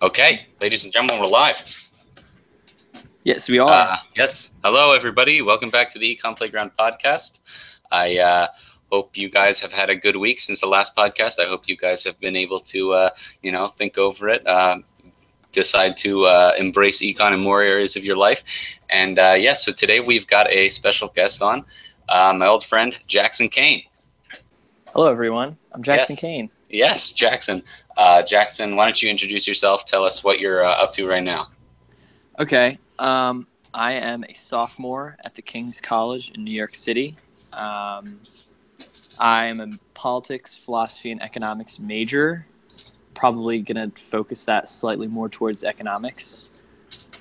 Okay, ladies and gentlemen, we're live. Yes, we are. Yes. Hello, everybody. Welcome back to the Econ Playground podcast. I hope you guys have had a good week since the last podcast. I hope you guys have been able to, think over it, decide to embrace econ in more areas of your life. And so today we've got a special guest on, my old friend, Jackson Kane. Hello, everyone. I'm Jackson Kane. Yes, Jackson. Jackson, why don't you introduce yourself? Tell us what you're up to right now. Okay. I am a sophomore at the King's College in New York City. I am a politics, philosophy, and economics major. Probably going to focus that slightly more towards economics.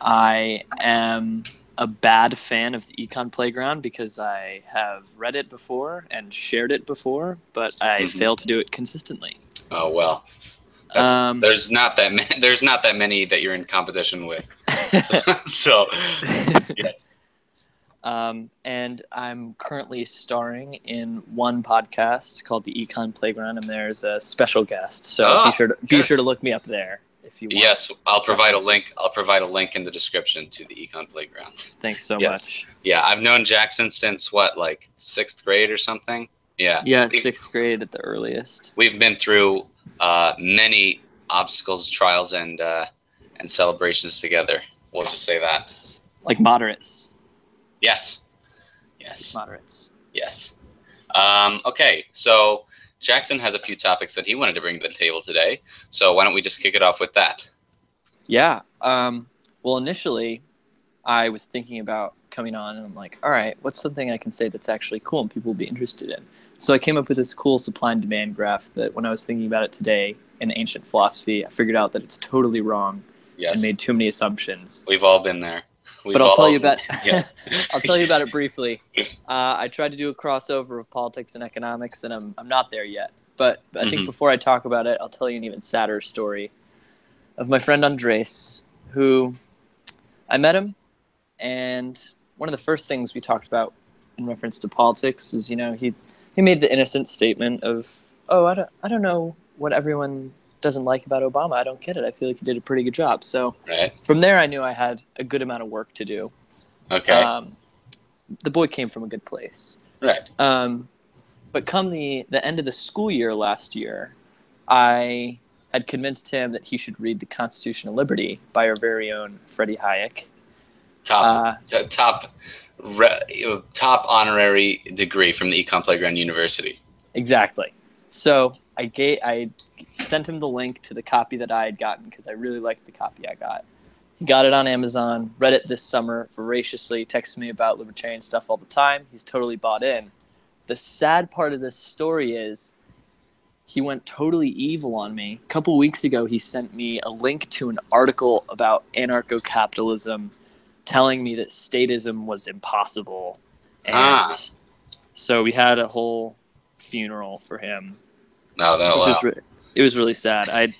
I am a bad fan of the Econ Playground because I have read it before and shared it before, but I fail to do it consistently. Oh, well. There's not that many that you're in competition with. So yes. And I'm currently starring in one podcast called the Econ Playground, and there's a special guest. So be sure to look me up there if you want. Yes, I'll provide a link. I'll provide a link in the description to the Econ Playground. Thanks so much. Yeah, I've known Jackson since like 6th grade or something. Yeah. Yeah, 6th grade at the earliest. We've been through many obstacles, trials, and celebrations together. We'll just say that. Like moderates. Yes. Moderates. Yes. Okay, so Jackson has a few topics that he wanted to bring to the table today. So why don't we just kick it off with that? Yeah. Well, initially, I was thinking about coming on, and I'm like, all right, what's something I can say that's actually cool and people will be interested in? So I came up with this cool supply and demand graph that when I was thinking about it today in ancient philosophy, I figured out that it's totally wrong and made too many assumptions. We've all been there. I'll tell you about I'll tell you about it briefly. I tried to do a crossover of politics and economics, and I'm not there yet. But I think before I talk about it, I'll tell you an even sadder story of my friend Andres, who I met him, and one of the first things we talked about in reference to politics is, he made the innocent statement of, I don't know what everyone doesn't like about Obama. I don't get it. I feel like he did a pretty good job. So from there, I knew I had a good amount of work to do. Okay. The boy came from a good place. Right. But come the end of the school year last year, I had convinced him that he should read The Constitution of Liberty by our very own Freddie Hayek. Top honorary degree from the Econ Playground University. Exactly. So I sent him the link to the copy that I had gotten because I really liked the copy I got. He got it on Amazon, read it this summer voraciously, texts me about libertarian stuff all the time. He's totally bought in. The sad part of this story is he went totally evil on me. A couple weeks ago, he sent me a link to an article about anarcho-capitalism telling me that statism was impossible. And so we had a whole funeral for him. It was really sad.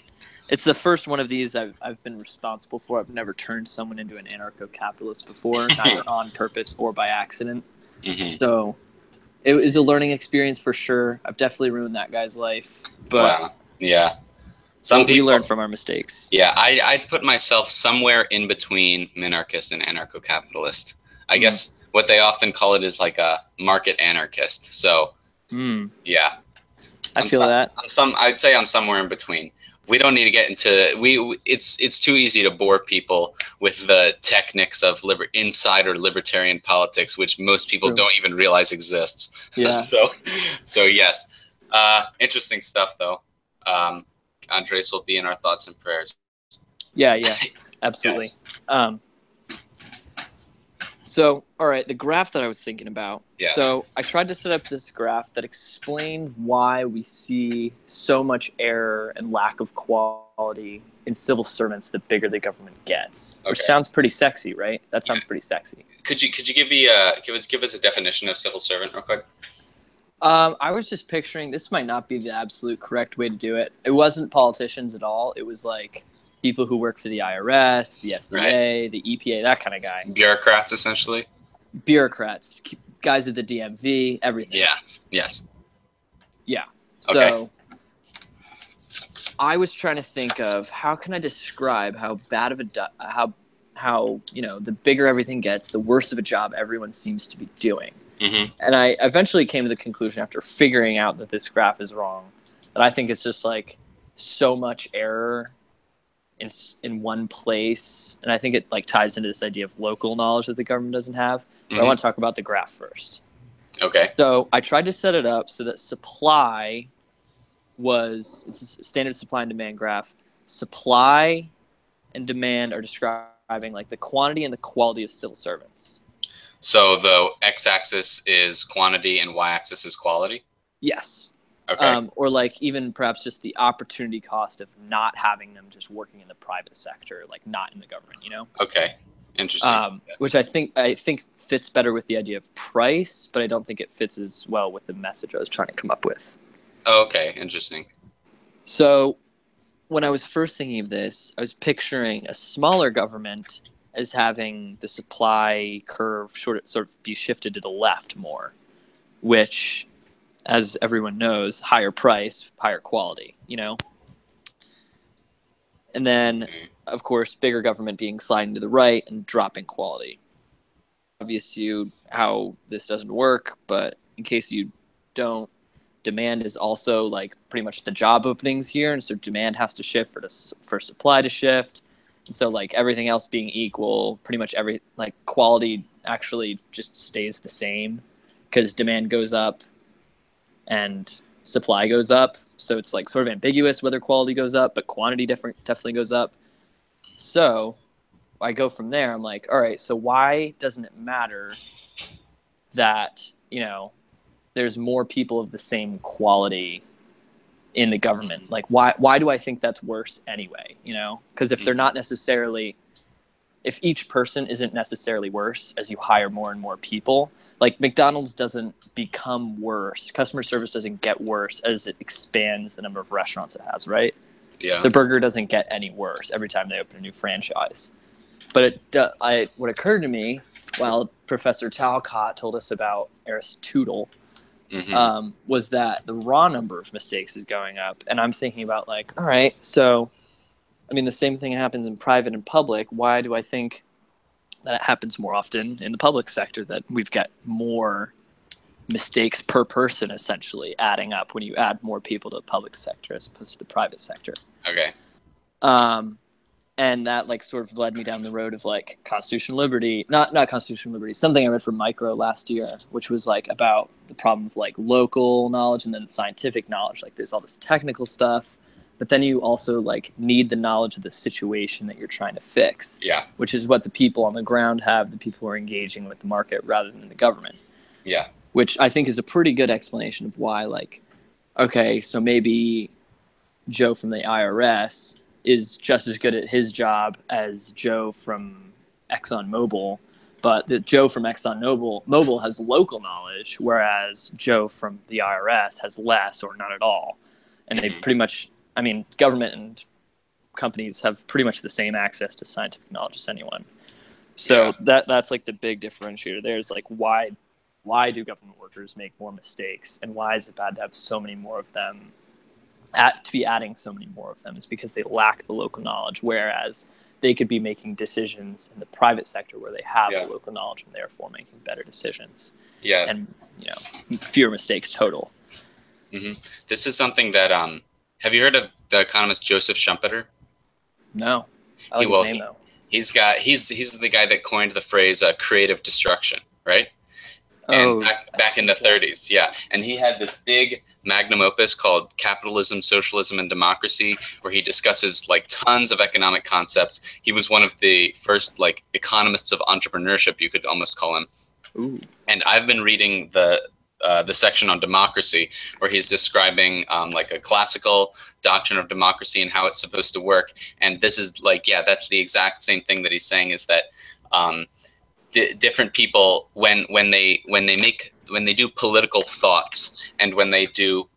It's the first one of these I've been responsible for. I've never turned someone into an anarcho-capitalist before, neither on purpose or by accident. So it was a learning experience for sure. I've definitely ruined that guy's life. But wow. Yeah. We learn from our mistakes. Yeah, I'd put myself somewhere in between minarchist and anarcho-capitalist. I guess what they often call it is like a market anarchist. So, yeah. I feel that. I'd say I'm somewhere in between. We don't need to get into it's too easy to bore people with the techniques of insider libertarian politics, which most people don't even realize exists. Yeah. So yes. Interesting stuff though. Andres will be in our thoughts and prayers. Yeah, absolutely. Yes. So, all right, the graph that I was thinking about. Yes. So I tried to set up this graph that explained why we see so much error and lack of quality in civil servants the bigger the government gets, which sounds pretty sexy, right? That sounds pretty sexy. Could you give us a definition of civil servant real quick? I was just picturing, this might not be the absolute correct way to do it. It wasn't politicians at all. It was like people who work for the IRS, the FDA, the EPA, that kind of guy. Bureaucrats, essentially. Bureaucrats, guys at the DMV, everything. Yeah. Yes. Yeah. So I was trying to think of how can I describe how bad of how the bigger everything gets, the worse of a job everyone seems to be doing. Mm-hmm. And I eventually came to the conclusion after figuring out that this graph is wrong, that I think it's just like so much error in one place, and I think it like ties into this idea of local knowledge that the government doesn't have. But I want to talk about the graph first. Okay. So I tried to set it up so that supply it's a standard supply and demand graph. Supply and demand are describing like the quantity and the quality of civil servants. So the x-axis is quantity and y-axis is quality? Yes. Okay. Or like even perhaps just the opportunity cost of not having them just working in the private sector, like not in the government, Okay. Interesting. Which I think fits better with the idea of price, but I don't think it fits as well with the message I was trying to come up with. Oh, okay. Interesting. So when I was first thinking of this, I was picturing a smaller government as having the supply curve sort of be shifted to the left more, which, as everyone knows, higher price, higher quality, And then, of course, bigger government being sliding to the right and dropping quality. Obvious to you how this doesn't work, but in case you don't, demand is also like pretty much the job openings here, and so demand has to shift for supply to shift. And so like everything else being equal, pretty much quality actually just stays the same because demand goes up and supply goes up. So it's like sort of ambiguous whether quality goes up, but quantity definitely goes up. So I go from there. I'm like, all right, so why doesn't it matter that, there's more people of the same quality in the government? Like, why do I think that's worse anyway? Because if they're not necessarily, if each person isn't necessarily worse as you hire more and more people, like McDonald's doesn't become worse. Customer service doesn't get worse as it expands the number of restaurants it has, right? Yeah. The burger doesn't get any worse every time they open a new franchise. But what occurred to me while Professor Talcott told us about Aristotle was that the raw number of mistakes is going up. And I'm thinking about like, all right, so, I mean, the same thing happens in private and public. Why do I think that it happens more often in the public sector, that we've got more mistakes per person essentially adding up when you add more people to the public sector as opposed to the private sector? Okay. And that like sort of led me down the road of like constitutional liberty, not constitutional liberty, something I read from Micro last year, which was like about the problem of like local knowledge and then scientific knowledge. Like there's all this technical stuff, but then you also like need the knowledge of the situation that you're trying to fix. Yeah. Which is what the people on the ground have, the people who are engaging with the market rather than the government. Yeah. Which I think is a pretty good explanation of why, like, okay, so maybe Joe from the IRS is just as good at his job as Joe from ExxonMobil, but the Joe from ExxonMobil has local knowledge, whereas Joe from the IRS has less or none at all. And they pretty much, I mean, government and companies have pretty much the same access to scientific knowledge as anyone. So that's like the big differentiator there is like, why do government workers make more mistakes, and why is it bad to have so many more of them? To be adding so many more of them is because they lack the local knowledge, whereas they could be making decisions in the private sector where they have the local knowledge and therefore making better decisions. Yeah. And fewer mistakes total. Mm-hmm. This is something that have you heard of the economist Joseph Schumpeter? No. I like his name though. He's the guy that coined the phrase creative destruction, right? And back in the 30s, yeah. And he had this big magnum opus called Capitalism, Socialism, and Democracy, where he discusses like tons of economic concepts. He was one of the first like economists of entrepreneurship, you could almost call him. Ooh. And I've been reading the section on democracy, where he's describing like a classical doctrine of democracy and how it's supposed to work. And this is like, that's the exact same thing that he's saying, is that different people when they do political thoughts, and when they do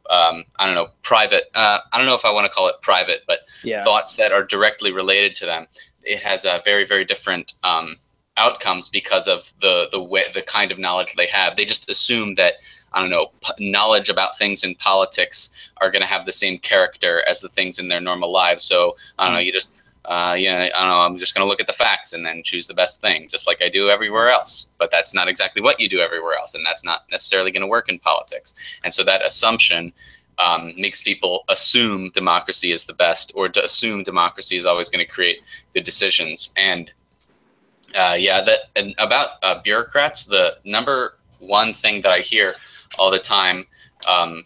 private, I don't know if I want to call it private, but thoughts that are directly related to them, it has a very, very different outcomes because of the kind of knowledge they have. They just assume that I don't know, knowledge about things in politics are going to have the same character as the things in their normal lives. So I don't know, you just, I don't know, I'm just going to look at the facts and then choose the best thing, just like I do everywhere else. But that's not exactly what you do everywhere else, and that's not necessarily going to work in politics. And so that assumption makes people assume democracy is the best, or to assume democracy is always going to create good decisions. And and about bureaucrats, the number one thing that I hear all the time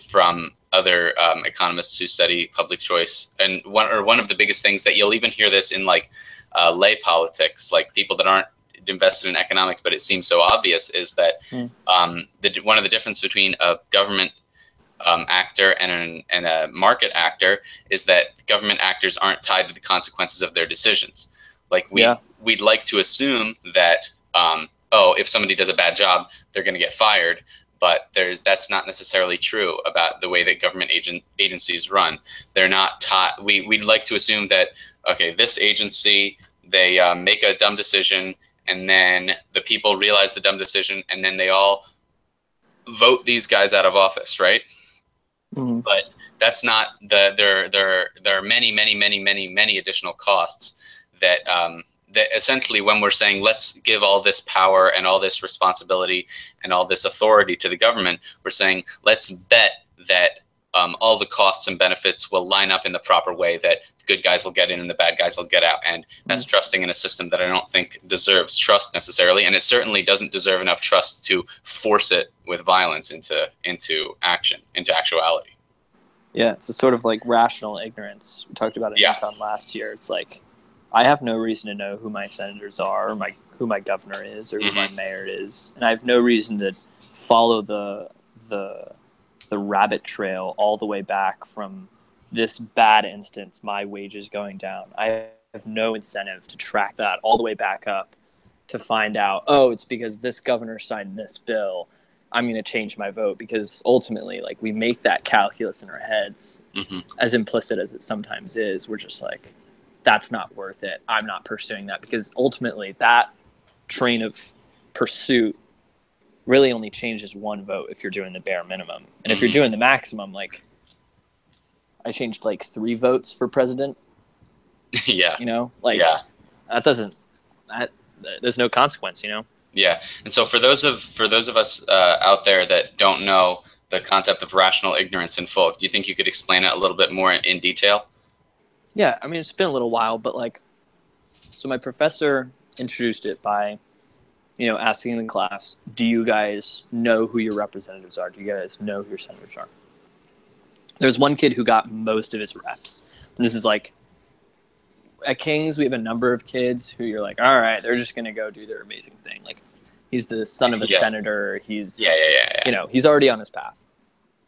from other economists who study public choice, and one of the biggest things that you'll even hear this in like lay politics, like people that aren't invested in economics, but it seems so obvious, is that one of the difference between a government actor and a market actor is that government actors aren't tied to the consequences of their decisions. Like we'd like to assume that if somebody does a bad job, they're going to get fired, but that's not necessarily true about the way that government agencies run. They're not taught. We'd like to assume that this agency, they make a dumb decision, and then the people realize the dumb decision, and then they all vote these guys out of office, right? Mm-hmm. But that's not there are many additional costs that that essentially, when we're saying let's give all this power and all this responsibility and all this authority to the government, we're saying let's bet that all the costs and benefits will line up in the proper way, that the good guys will get in and the bad guys will get out. And that's trusting in a system that I don't think deserves trust necessarily, and it certainly doesn't deserve enough trust to force it with violence into action, into actuality. Yeah, it's a sort of like rational ignorance. We talked about it in Econ last year. It's like, I have no reason to know who my senators are, or who my governor is, or who my mayor is, and I have no reason to follow the rabbit trail all the way back from this bad instance, my wages going down. I have no incentive to track that all the way back up to find out, it's because this governor signed this bill, I'm going to change my vote, because ultimately, like, we make that calculus in our heads, as implicit as it sometimes is. We're just like, that's not worth it. I'm not pursuing that, because ultimately that train of pursuit really only changes one vote if you're doing the bare minimum. And if you're doing the maximum, like, I changed like 3 votes for president. That doesn't, there's no consequence, Yeah. And so for those of us out there that don't know the concept of rational ignorance in full, do you think you could explain it a little bit more in detail? Yeah, I mean, it's been a little while, but so my professor introduced it by, asking the class, do you guys know who your representatives are? Do you guys know who your senators are? There's one kid who got most of his reps. And this is like, at King's, we have a number of kids who you're like, all right, they're just going to go do their amazing thing. Like, he's the son of a senator. He's, he's already on his path.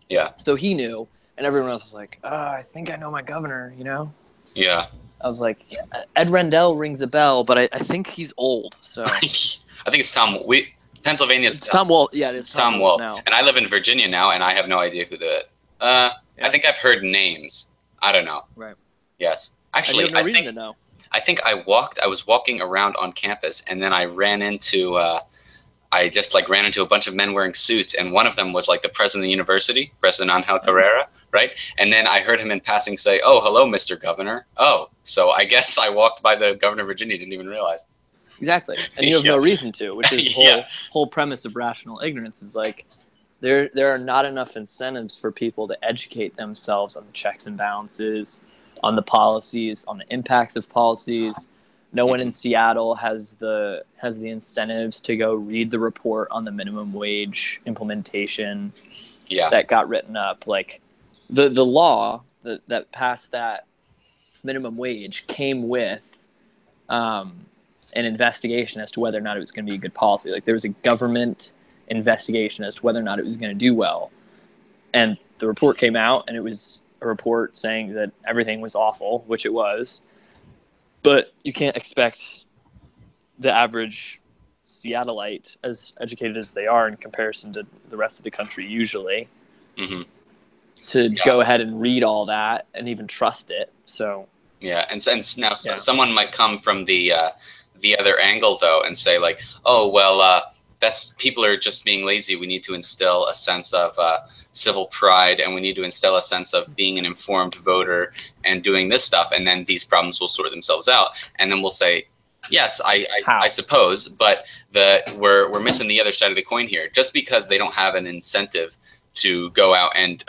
Yeah. So he knew, and everyone else was like, I think I know my governor, Yeah. I was like, Ed Rendell rings a bell, but I think he's old. So I think it's Tom. Pennsylvania's Tom Wolf. Yeah, it's Tom Wolf now. And I live in Virginia now, and I have no idea who I think I've heard names. I don't know. Right. Yes. Actually, I reason to know. I think I was walking around on campus, and then I ran into a bunch of men wearing suits, and one of them was like the president of the university, President Angel Carrera, right? And then I heard him in passing say, "Oh, hello, Mr. Governor." Oh, so I guess I walked by the governor of Virginia, didn't even realize. Exactly, and you have no reason to, which is the whole premise of rational ignorance is like, there are not enough incentives for people to educate themselves on the checks and balances, on the policies, on the impacts of policies. No one in Seattle has the incentives to go read the report on the minimum wage implementation that got written up. Like, the law that passed that minimum wage came with an investigation as to whether or not it was going to be a good policy. Like, there was a government investigation as to whether or not it was going to do well. And the report came out, and it was a report saying that everything was awful, which it was. But you can't expect the average Seattleite, as educated as they are in comparison to the rest of the country usually, to go ahead and read all that and even trust it. So someone might come from the other angle though and say like, oh well, people are just being lazy. We need to instill a sense of civil pride, and we need to instill a sense of being an informed voter and doing this stuff, and then these problems will sort themselves out. And then we'll say, yes, I suppose, but we're missing the other side of the coin here. Just because they don't have an incentive to go out and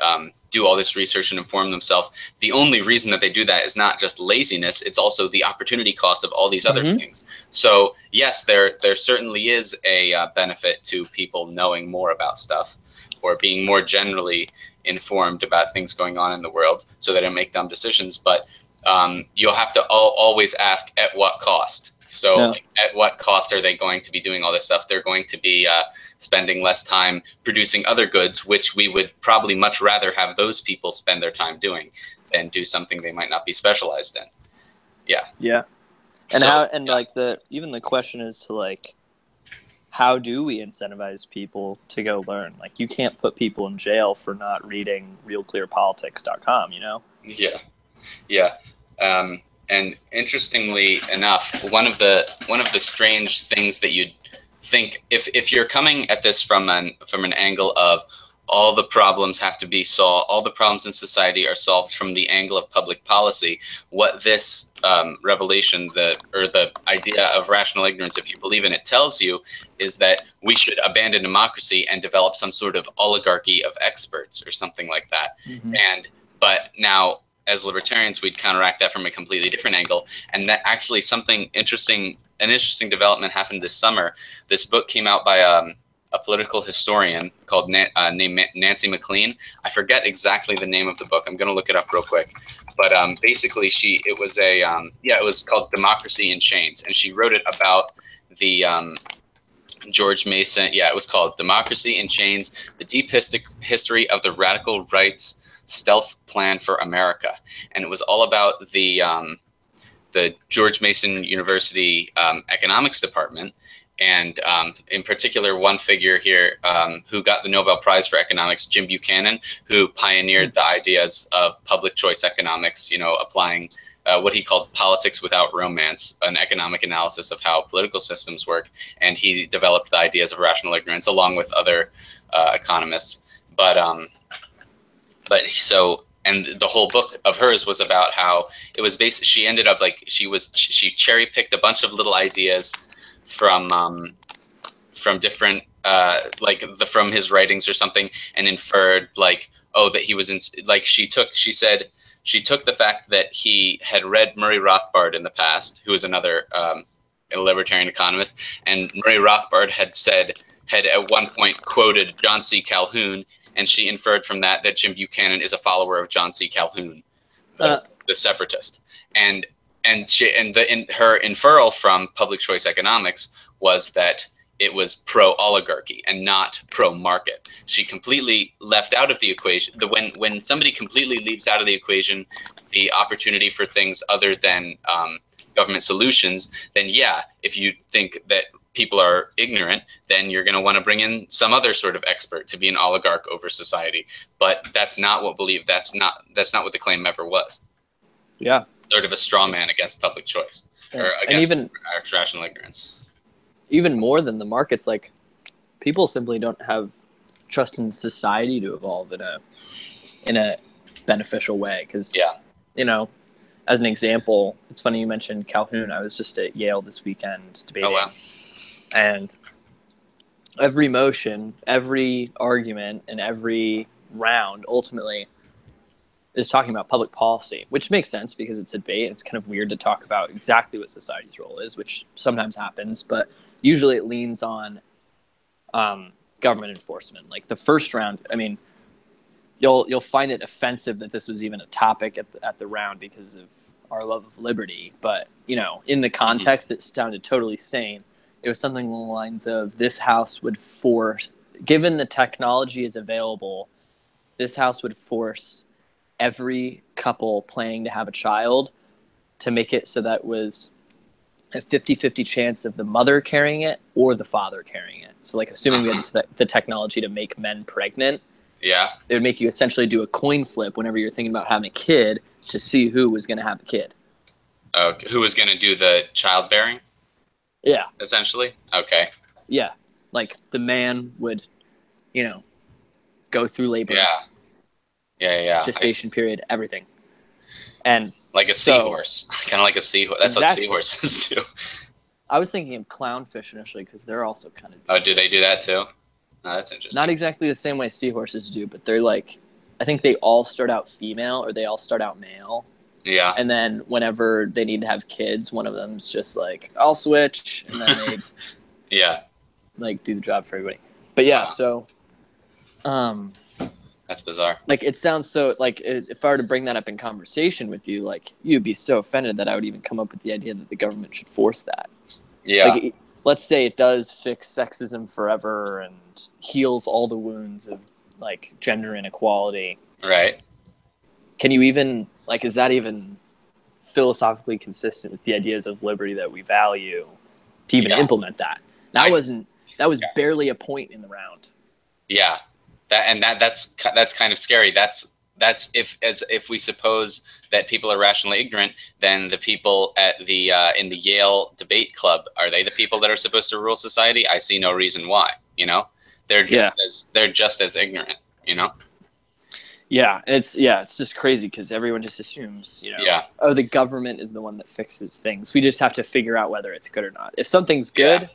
do all this research and inform themselves, the only reason that they do that is not just laziness, it's also the opportunity cost of all these other things. So yes, there certainly is a benefit to people knowing more about stuff, or being more generally informed about things going on in the world so they don't make dumb decisions. But you'll have to always ask, at what cost? So like, at what cost are they going to be doing all this stuff? They're going to be spending less time producing other goods, which we would probably much rather have those people spend their time doing than do something they might not be specialized in. Yeah. Yeah. And like even the question is to like, how do we incentivize people to go learn? Like, you can't put people in jail for not reading realclearpolitics.com, you know? Yeah. Yeah. And interestingly enough, one of the strange things that you'd think, if you're coming at this from an angle of all the problems have to be solved, all the problems in society are solved from the angle of public policy, what this revelation, the idea of rational ignorance, if you believe in it, tells you is that we should abandon democracy and develop some sort of oligarchy of experts or something like that. But now, as libertarians, we'd counteract that from a completely different angle. And that actually an interesting development happened this summer. This book came out by a political historian called named Nancy McLean. I forget exactly the name of the book. I'm going to look it up real quick. But basically, it was called Democracy in Chains, and she wrote it about the George Mason. Yeah, it was called Democracy in Chains: The Deep History of the Radical Right's Stealth Plan for America. And it was all about the George Mason University economics department, and in particular one figure here who got the Nobel Prize for economics, Jim Buchanan, who pioneered the ideas of public choice economics, applying what he called politics without romance, an economic analysis of how political systems work. And he developed the ideas of rational ignorance along with other economists. And the whole book of hers was about how it was based. She ended up like she cherry picked a bunch of little ideas from different from his writings or something, and inferred that he was she said she took the fact that he had read Murray Rothbard in the past, who is another a libertarian economist, and Murray Rothbard had at one point quoted John C. Calhoun. And she inferred from that Jim Buchanan is a follower of John C. Calhoun, the separatist. And her inferral from public choice economics was that it was pro-oligarchy and not pro-market. She completely left out of the equation. When somebody completely leaves out of the equation the opportunity for things other than government solutions, then if you think that people are ignorant, then you're going to want to bring in some other sort of expert to be an oligarch over society. But that's not what that's not what the claim ever was. Yeah. Sort of a straw man against public choice, or against rational ignorance. Even more than the markets, like, people simply don't have trust in society to evolve in a beneficial way. Because, as an example, it's funny you mentioned Calhoun. I was just at Yale this weekend debating. Oh, wow. And every motion, every argument, and every round ultimately is talking about public policy, which makes sense because it's a debate. It's kind of weird to talk about exactly what society's role is, which sometimes happens, but usually it leans on government enforcement. Like the first round, I mean, you'll find it offensive that this was even a topic at the round because of our love of liberty. But, in the context, it sounded totally sane. It was something along the lines of, this house would force, given the technology is available, this house would force every couple planning to have a child to make it so that was a 50-50 chance of the mother carrying it or the father carrying it. So assuming we had the technology to make men pregnant, it would make you essentially do a coin flip whenever you're thinking about having a kid to see who was going to have the kid. Who was going to do the childbearing? Yeah. Essentially? Okay. Yeah. like the man would, go through labor, Yeah. gestation period, everything. And like a seahorse, kind of like a seahorse. That's exactly. what seahorses do. I was thinking of clownfish initially because they're also kind of. Oh, do they do that too? Oh, that's interesting. Not exactly the same way seahorses do, but they're like, I think they all start out female or they all start out male. Yeah. And then whenever they need to have kids, one of them's just like, I'll switch, and then they like do the job for everybody. But yeah, so that's bizarre. Like it sounds so like if I were to bring that up in conversation with you, like you'd be so offended that I would even come up with the idea that the government should force that. Yeah. Like let's say it does fix sexism forever and heals all the wounds of like gender inequality. Right. Can you even like is that even philosophically consistent with the ideas of liberty that we value to even implement that? That was barely a point in the round. Yeah. That's kind of scary. That's if we suppose that people are rationally ignorant, then the people at the in the Yale debate club, are they the people that are supposed to rule society? I see no reason why. They're just as ignorant. Yeah, it's just crazy because everyone just assumes, oh, the government is the one that fixes things. We just have to figure out whether it's good or not. If something's good,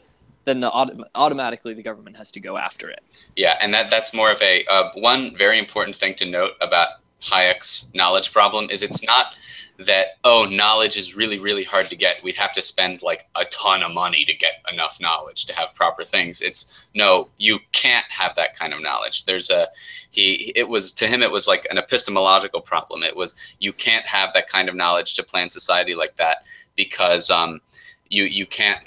then automatically the government has to go after it. Yeah, and that's more of a one very important thing to note about Hayek's knowledge problem is it's not that, knowledge is really, really hard to get. We'd have to spend like a ton of money to get enough knowledge to have proper things. It's no, you can't have that kind of knowledge. To him it was like an epistemological problem. It was you can't have that kind of knowledge to plan society like that because you can't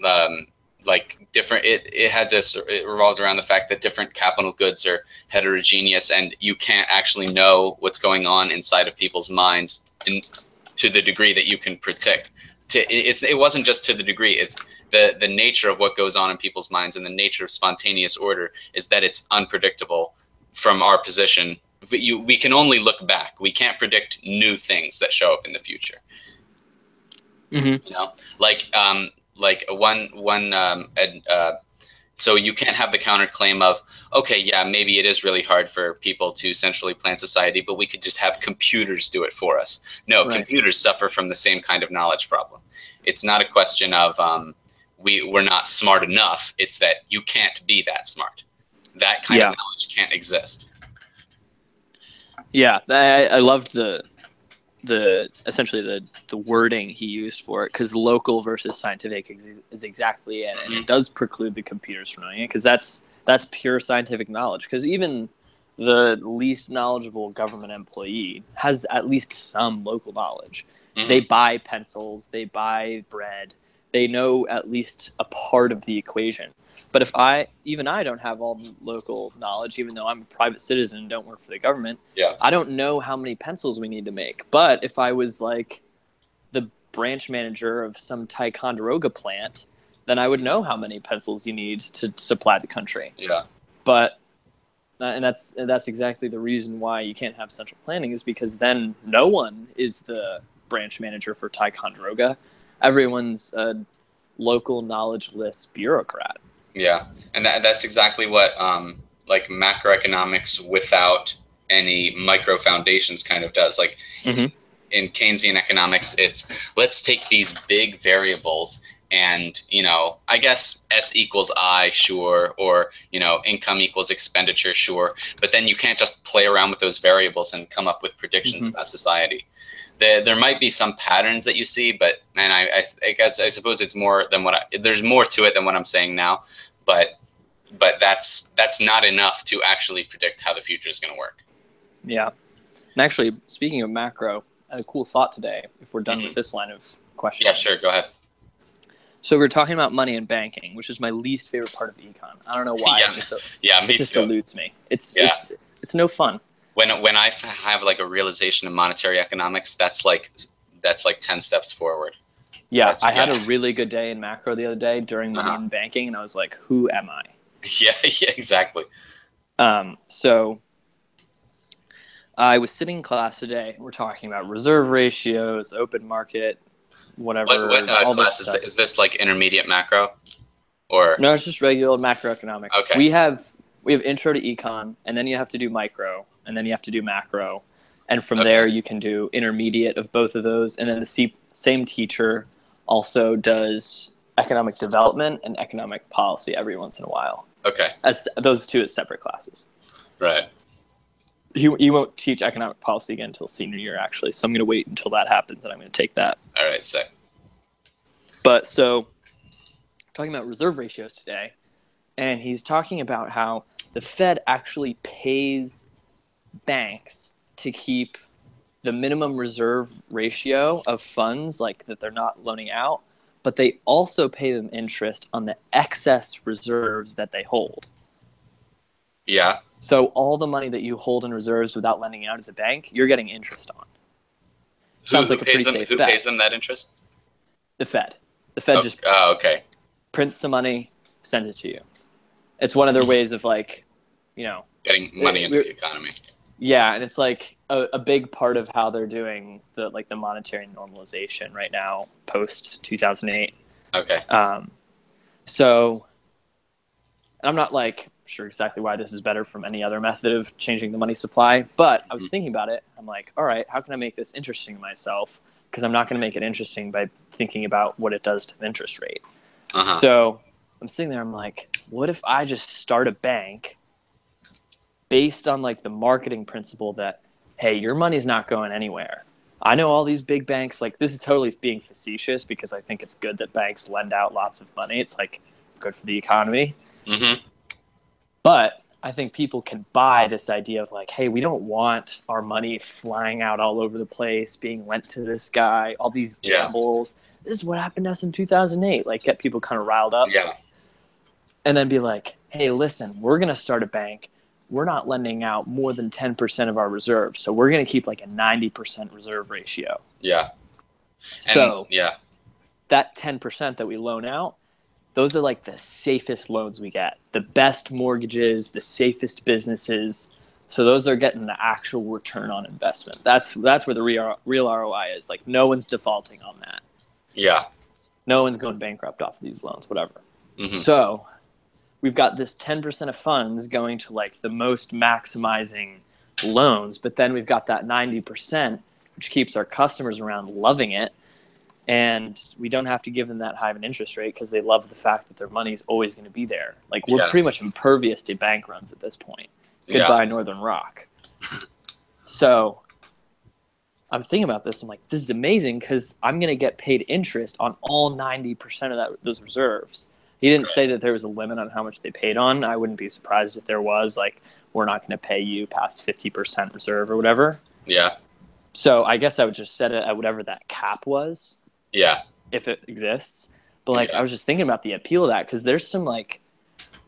it revolved around the fact that different capital goods are heterogeneous and you can't actually know what's going on inside of people's minds to the degree that you can predict. It wasn't just to the degree, it's the nature of what goes on in people's minds, and the nature of spontaneous order is that it's unpredictable from our position. We can only look back. We can't predict new things that show up in the future. Mm-hmm. So you can't have the counterclaim of, okay, yeah, maybe it is really hard for people to centrally plan society, but we could just have computers do it for us. No, right. Computers suffer from the same kind of knowledge problem. It's not a question of we're not smart enough. It's that you can't be that smart. That kind of knowledge can't exist. Yeah, I loved essentially the wording he used for it, because local versus scientific is exactly it, and it does preclude the computers from knowing it, because that's pure scientific knowledge. Because even the least knowledgeable government employee has at least some local knowledge. They buy pencils, they buy bread, they know at least a part of the equation. But if I don't have all the local knowledge, even though I'm a private citizen and don't work for the government, I don't know how many pencils we need to make. But if I was like the branch manager of some Ticonderoga plant, then I would know how many pencils you need to supply the country. Yeah. But and that's exactly the reason why you can't have central planning, is because then no one is the branch manager for Ticonderoga. Everyone's a local knowledgeless bureaucrat. Yeah, and that's exactly what like macroeconomics without any micro foundations kind of does. Like in Keynesian economics, it's let's take these big variables and, I guess S equals I, sure, or, income equals expenditure, sure, but then you can't just play around with those variables and come up with predictions about society. There might be some patterns that you see, but I suppose it's more than there's more to it than what I'm saying now, but that's not enough to actually predict how the future is going to work. Yeah. And actually, speaking of macro, I had a cool thought today, if we're done with this line of questioning. Yeah, sure. Go ahead. So we're talking about money and banking, which is my least favorite part of econ. I don't know why. It just eludes me. It's no fun. When I have like a realization of monetary economics, that's like 10 steps forward. Yeah, I had a really good day in macro the other day during money and banking, and I was like, who am I? Yeah, exactly. So I was sitting in class today, and we're talking about reserve ratios, open market, whatever. What class is this? Is this like intermediate macro? or No, it's just regular macroeconomics. okay, We have intro to econ, and then you have to do micro, and then you have to do macro, and from there you can do intermediate of both of those, and then the same teacher also does economic development and economic policy every once in a while. Okay. As those two as separate classes. Right. You won't teach economic policy again until senior year, actually. So I'm going to wait until that happens, and I'm going to take that. All right, sick. But so, talking about reserve ratios today, and he's talking about how the Fed actually pays banks to keep the minimum reserve ratio of funds, like that they're not loaning out, but they also pay them interest on the excess reserves that they hold. Yeah. So all the money that you hold in reserves without lending out as a bank, you're getting interest on. Sounds like a pretty safe bet. Who pays them that interest? The Fed. The Fed just okay. prints some money, sends it to you. It's one of their ways of getting money into the economy. Yeah, and it's like a big part of how they're doing the monetary normalization right now post 2008. Okay. So I'm not sure exactly why this is better from any other method of changing the money supply, but I was thinking about it. I'm like, all right, how can I make this interesting to myself? Because I'm not going to make it interesting by thinking about what it does to the interest rate. Uh-huh. So I'm sitting there, I'm like, what if I just start a bank based on the marketing principle that, hey, your money's not going anywhere. I know all these big banks, this is totally being facetious because I think it's good that banks lend out lots of money. It's good for the economy. Mm-hmm. But I think people can buy this idea of hey, we don't want our money flying out all over the place, being lent to this guy, all these gambles. Yeah. This is what happened to us in 2008. Get people kind of riled up. Yeah. And then be like, hey, listen, we're going to start a bank. We're not lending out more than 10% of our reserves. So we're going to keep a 90% reserve ratio. Yeah. So that 10% that we loan out, those are the safest loans we get, the best mortgages, the safest businesses. So those are getting the actual return on investment. That's where the real ROI is. No one's defaulting on that. Yeah. No one's going bankrupt off of these loans, whatever. Mm-hmm. So we've got this 10% of funds going to the most maximizing loans, but then we've got that 90%, which keeps our customers around loving it. And we don't have to give them that high of an interest rate because they love the fact that their money is always going to be there. We're pretty much impervious to bank runs at this point. Goodbye, Northern Rock. So I'm thinking about this. I'm like, this is amazing because I'm going to get paid interest on all 90% of those reserves. He didn't say that there was a limit on how much they paid on. I wouldn't be surprised if there was. We're not going to pay you past 50% reserve or whatever. Yeah. So I guess I would just set it at whatever that cap was. Yeah. If it exists. But I was just thinking about the appeal of that because there's some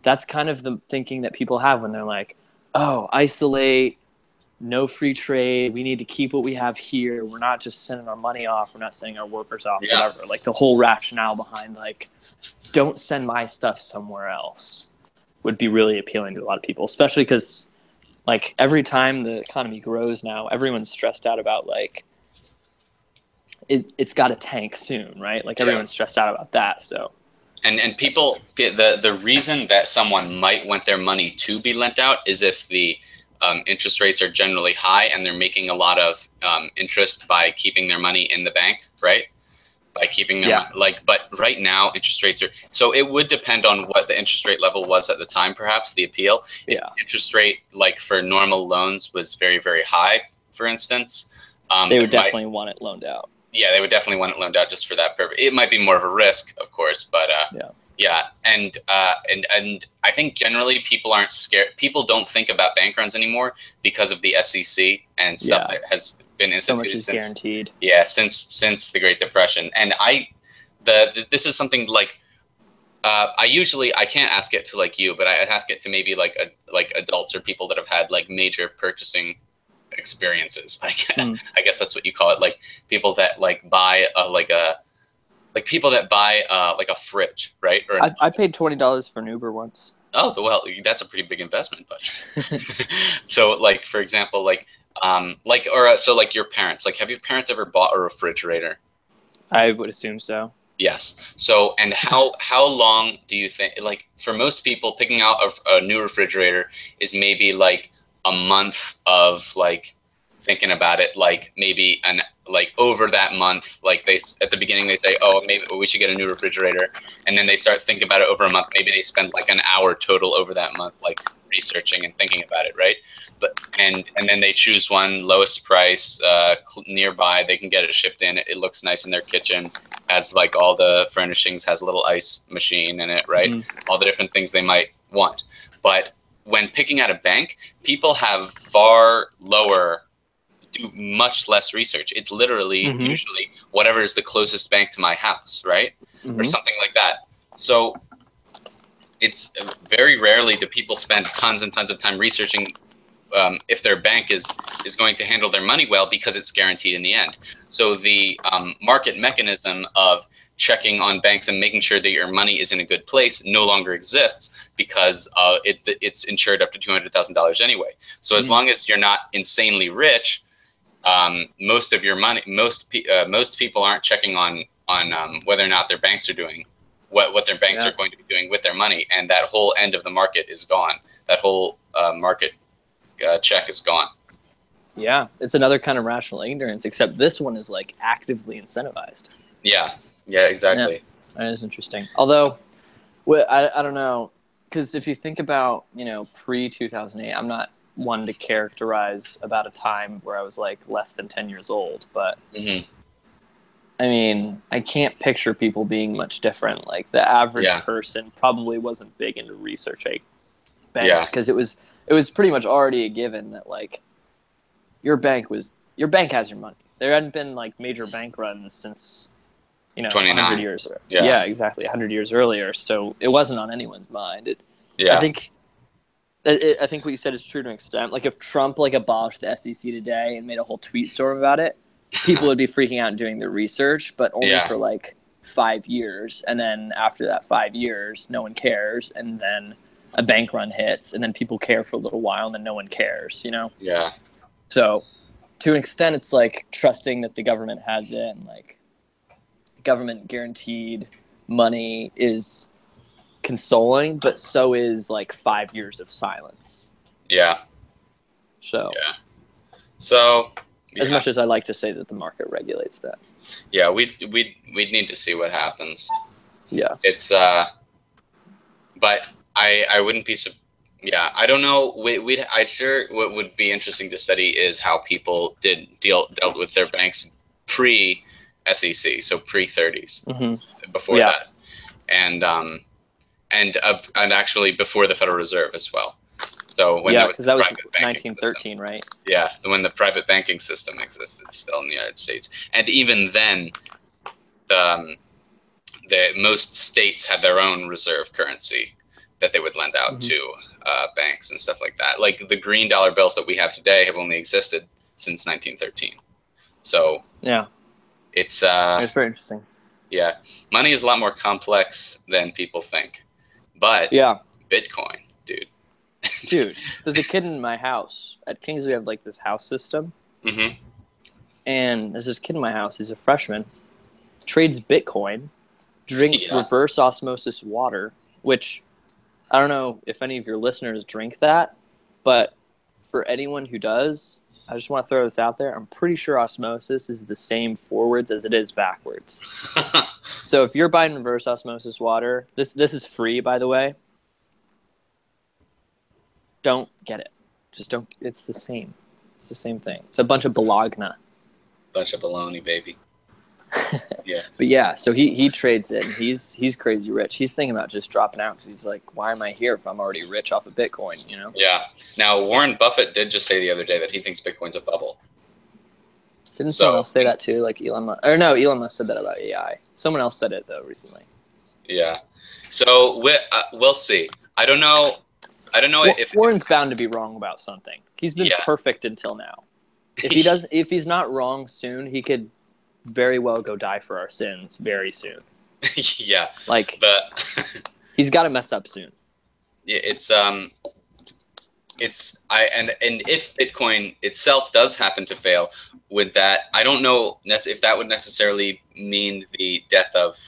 that's kind of the thinking that people have when they're like, oh, isolate, no free trade. We need to keep what we have here. We're not just sending our money off. We're not sending our workers off, whatever. The whole rationale behind don't send my stuff somewhere else would be really appealing to a lot of people, especially because every time the economy grows now, everyone's stressed out about it's got to tank soon, right? Everyone's stressed out about that. So, and people, the reason that someone might want their money to be lent out is if the interest rates are generally high and they're making a lot of interest by keeping their money in the bank, right? By keeping their but right now interest rates are, so it would depend on what the interest rate level was at the time, perhaps the appeal. If the interest rate for normal loans was very, very high, for instance, they would definitely want it loaned out. Yeah, they would definitely want it loaned out just for that purpose. It might be more of a risk, of course, but and I think generally people aren't scared. People don't think about bank runs anymore because of the SEC and stuff that has been instituted. So much is guaranteed. Yeah, since the Great Depression, and this is something I can't ask it to you, but I ask it to maybe adults or people that have had major purchasing experiences. I guess that's what you call it. People that buy people that buy a fridge, right? Or I paid $20 for an Uber once. Oh, well, that's a pretty big investment, buddy. So for example, your parents, have your parents ever bought a refrigerator? I would assume so. Yes. So, and how long do you think, like, for most people, picking out a new refrigerator is maybe like a month of like thinking about it, like maybe like over that month, like they at the beginning they say, oh, maybe we should get a new refrigerator, and then they start thinking about it over a month. Maybe they spend like an hour total over that month, like researching and thinking about it, right? But and then they choose one lowest price nearby. They can get it shipped in. It looks nice in their kitchen. Has like all the furnishings. Has a little ice machine in it, right? All the different things they might want. But when picking out a bank, people have far lower, do much less research. It's literally usually whatever is the closest bank to my house, right? Or something like that. So it's very rarely do people spend tons and tons of time researching if their bank is going to handle their money well, because it's guaranteed in the end. So the market mechanism of checking on banks and making sure that your money is in a good place no longer exists, because it's insured up to $200,000 anyway. So as long as you're not insanely rich, most of your money, most people aren't checking on whether or not their banks are doing what their banks are going to be doing with their money, and that whole end of the market is gone. That whole market check is gone. Yeah, it's another kind of rational ignorance, except this one is like actively incentivized. Yeah, exactly. Yeah, that is interesting. Although, I don't know, because if you think about, pre-2008, I'm not one to characterize about a time where I was like less than 10 years old, but I mean, I can't picture people being much different. Like the average person probably wasn't big into researching banks, because it was pretty much already a given that like your bank has your money. There hadn't been like major bank runs since 100 years ago. Yeah, exactly, 100 years earlier. So it wasn't on anyone's mind. I think what you said is true to an extent. Like if Trump like abolished the SEC today and made a whole tweet storm about it, people would be freaking out and doing their research, but only for like 5 years. And then after that 5 years, no one cares. And then a bank run hits, and then people care for a little while, and then no one cares, Yeah. So to an extent, it's like trusting that the government has it, and like government guaranteed money is consoling, but so is like 5 years of silence. Yeah. So as much as I like to say that the market regulates that. Yeah, we'd need to see what happens. Yeah. It's but I wouldn't be I don't know. What would be interesting to study is how people dealt with their banks pre SEC, so pre 30s, before that, and actually before the Federal Reserve as well. So when because that was 1913, system, right? Yeah, when the private banking system existed still in the United States, and even then, the most states had their own reserve currency that they would lend out to banks and stuff like that. Like the green dollar bills that we have today have only existed since 1913. So it's very interesting. Yeah, money is a lot more complex than people think. But Bitcoin, dude, there's a kid in my house at King's. We have like this house system, and there's this kid in my house. He's a freshman, trades Bitcoin, drinks reverse osmosis water, which I don't know if any of your listeners drink that, but for anyone who does, I just want to throw this out there. I'm pretty sure osmosis is the same forwards as it is backwards. So if you're buying reverse osmosis water, this is free, by the way. Don't get it. Just don't. It's the same. It's the same thing. It's a bunch of balagna. Bunch of baloney, baby. Yeah. But yeah, so he trades it, and he's crazy rich. He's thinking about just dropping out because he's like, why am I here if I'm already rich off of Bitcoin, Yeah. Now, Warren Buffett did just say the other day that he thinks Bitcoin's a bubble. Didn't someone else say that too? Like Elon Musk? Or no, Elon Musk said that about AI. Someone else said it, though, recently. Yeah. So we'll see. I don't know if Warren's bound to be wrong about something. He's been perfect until now. If he's not wrong soon, he could very well go die for our sins very soon. Yeah. He's got to mess up soon. Yeah, if Bitcoin itself does happen to fail, I don't know if that would necessarily mean the death of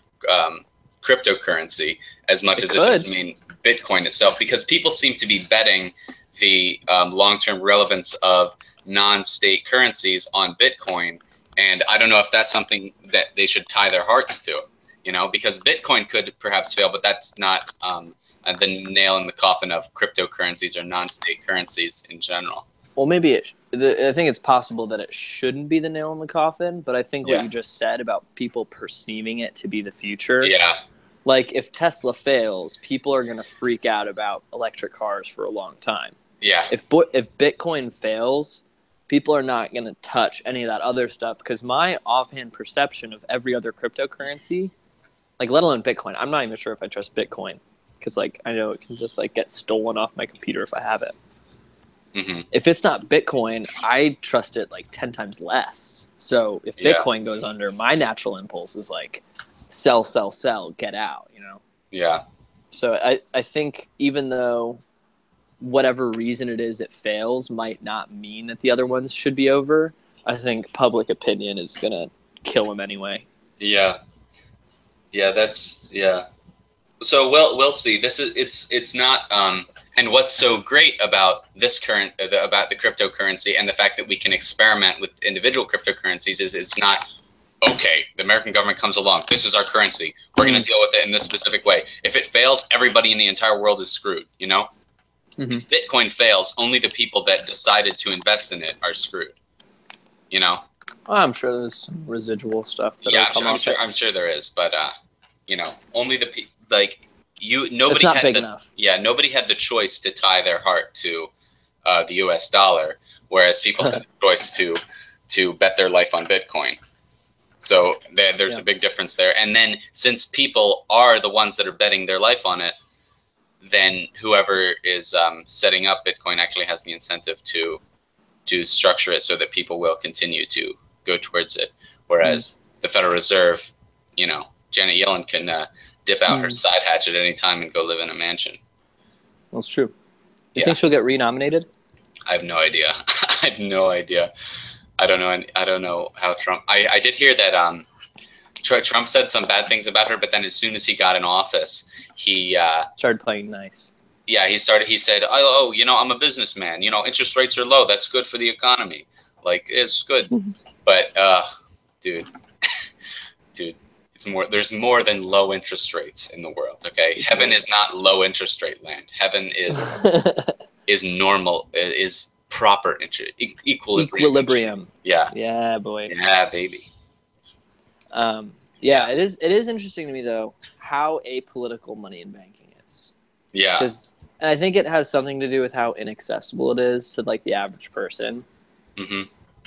cryptocurrency as much as it just mean Bitcoin itself, because people seem to be betting the long-term relevance of non-state currencies on Bitcoin. And I don't know if that's something that they should tie their hearts to, because Bitcoin could perhaps fail, but that's not the nail in the coffin of cryptocurrencies or non-state currencies in general. Well, maybe I think it's possible that it shouldn't be the nail in the coffin, but I think what you just said about people perceiving it to be the future. Yeah. Like, if Tesla fails, people are going to freak out about electric cars for a long time. Yeah. If Bitcoin fails, people are not going to touch any of that other stuff, because my offhand perception of every other cryptocurrency, like let alone Bitcoin, I'm not even sure if I trust Bitcoin, because like I know it can just like get stolen off my computer if I have it. Mm-hmm. If it's not Bitcoin, I trust it like 10 times less. So if Bitcoin goes under, my natural impulse is like sell, get out, Yeah. So I think even though whatever reason it is it fails might not mean that the other ones should be over, I think public opinion is going to kill them anyway. Yeah. Yeah, So we'll see. It's not and what's so great about this about the cryptocurrency and the fact that we can experiment with individual cryptocurrencies is it's not, okay, the American government comes along, this is our currency, we're going to deal with it in this specific way. If it fails, everybody in the entire world is screwed, Mm-hmm. If Bitcoin fails, only the people that decided to invest in it are screwed, I'm sure there's some residual stuff. I'm sure there is, but only the people, like, nobody it's not had big enough. Yeah, nobody had the choice to tie their heart to the U.S. dollar, whereas people had the choice to bet their life on Bitcoin. So there's a big difference there. And then since people are the ones that are betting their life on it, then whoever is setting up Bitcoin actually has the incentive to structure it so that people will continue to go towards it. Whereas the Federal Reserve, Janet Yellen can dip out her side hatch at any time and go live in a mansion. That's true. You think she'll get renominated? I have no idea. I have no idea. I don't know how Trump. I did hear that Trump said some bad things about her, but then as soon as he got in office, he started playing nice. Yeah, he said, oh, I'm a businessman. Interest rates are low. That's good for the economy. Like, it's good. But, dude, there's more than low interest rates in the world. Okay. Heaven is not low interest rate land. Heaven is normal, is proper equilibrium. Yeah. Yeah, boy. Yeah, baby. It is interesting to me though, how apolitical money in banking is. Yeah. And I think it has something to do with how inaccessible it is to like the average person. Mm-hmm.